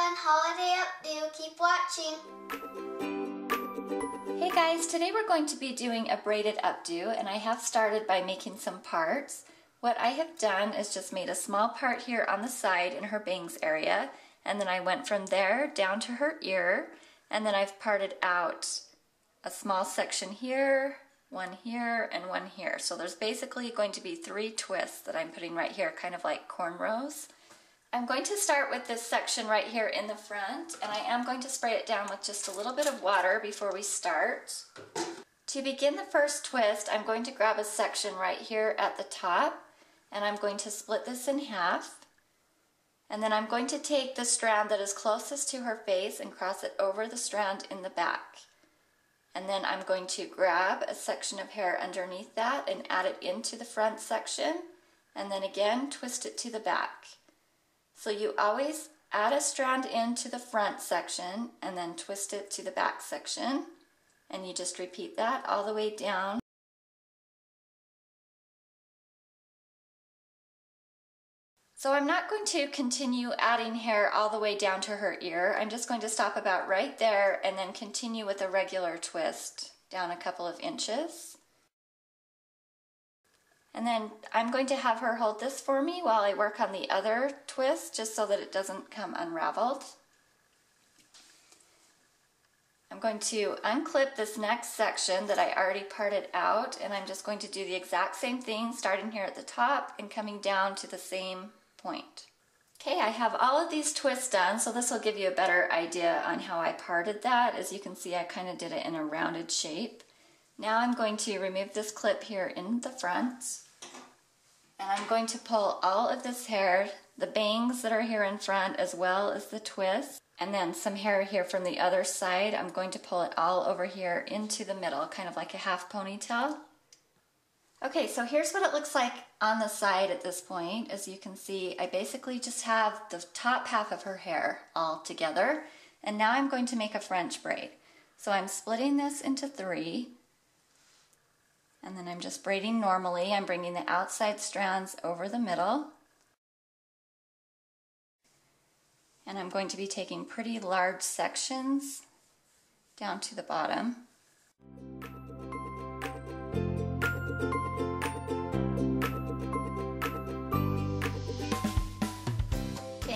fun holiday updo. Keep watching. Hey guys, today we're going to be doing a braided updo, and I have started by making some parts. What I have done is just made a small part here on the side in her bangs area, and then I went from there down to her ear, and then I've parted out a small section here, one here, and one here. So there's basically going to be 3 twists that I'm putting right here, kind of like cornrows. I'm going to start with this section right here in the front, and I am going to spray it down with just a little bit of water before we start. To begin the first twist, I'm going to grab a section right here at the top, and I'm going to split this in half. And then I'm going to take the strand that is closest to her face and cross it over the strand in the back. And then I'm going to grab a section of hair underneath that and add it into the front section, and then again twist it to the back. So you always add a strand into the front section and then twist it to the back section, and you just repeat that all the way down. So I'm not going to continue adding hair all the way down to her ear. I'm just going to stop about right there and then continue with a regular twist down a couple of inches. And then I'm going to have her hold this for me while I work on the other twist, just so that it doesn't come unraveled. I'm going to unclip this next section that I already parted out, and I'm just going to do the exact same thing, starting here at the top and coming down to the same point. Okay, I have all of these twists done, so this will give you a better idea on how I parted that. As you can see, I kind of did it in a rounded shape. Now I'm going to remove this clip here in the front, and I'm going to pull all of this hair, the bangs that are here in front as well as the twist, and then some hair here from the other side. I'm going to pull it all over here into the middle, kind of like a half ponytail. Okay, so here's what it looks like on the side at this point. As you can see, I basically just have the top half of her hair all together, and now I'm going to make a French braid. So I'm splitting this into 3, and then I'm just braiding normally. I'm bringing the outside strands over the middle, and I'm going to be taking pretty large sections down to the bottom.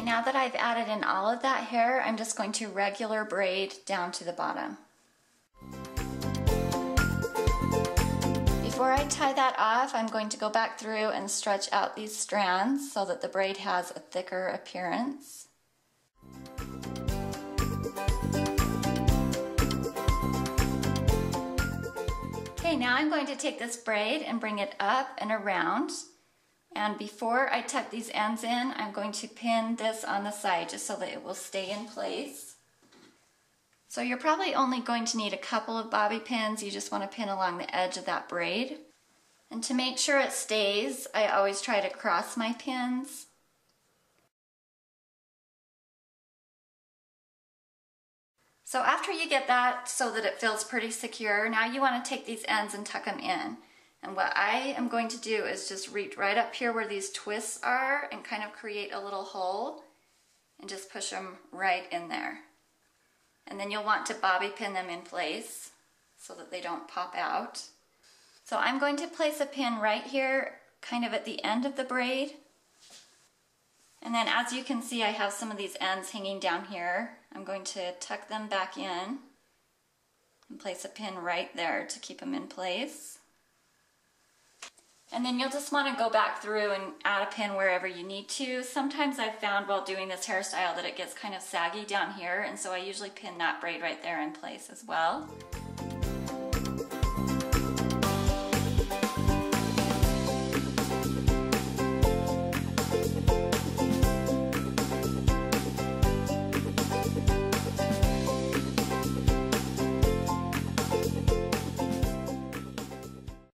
Now that I've added in all of that hair, I'm just going to regular braid down to the bottom. Before I tie that off, I'm going to go back through and stretch out these strands so that the braid has a thicker appearance. Okay, now I'm going to take this braid and bring it up and around. And before I tuck these ends in, I'm going to pin this on the side just so that it will stay in place. So you're probably only going to need a couple of bobby pins. You just want to pin along the edge of that braid. And to make sure it stays, I always try to cross my pins. So after you get that so that it feels pretty secure, now you want to take these ends and tuck them in. And what I am going to do is just reach right up here where these twists are and kind of create a little hole and just push them right in there. And then you'll want to bobby pin them in place so that they don't pop out. So I'm going to place a pin right here, kind of at the end of the braid. And then as you can see, I have some of these ends hanging down here. I'm going to tuck them back in and place a pin right there to keep them in place. And then you'll just want to go back through and add a pin wherever you need to. Sometimes I've found while doing this hairstyle that it gets kind of saggy down here, and so I usually pin that braid right there in place as well.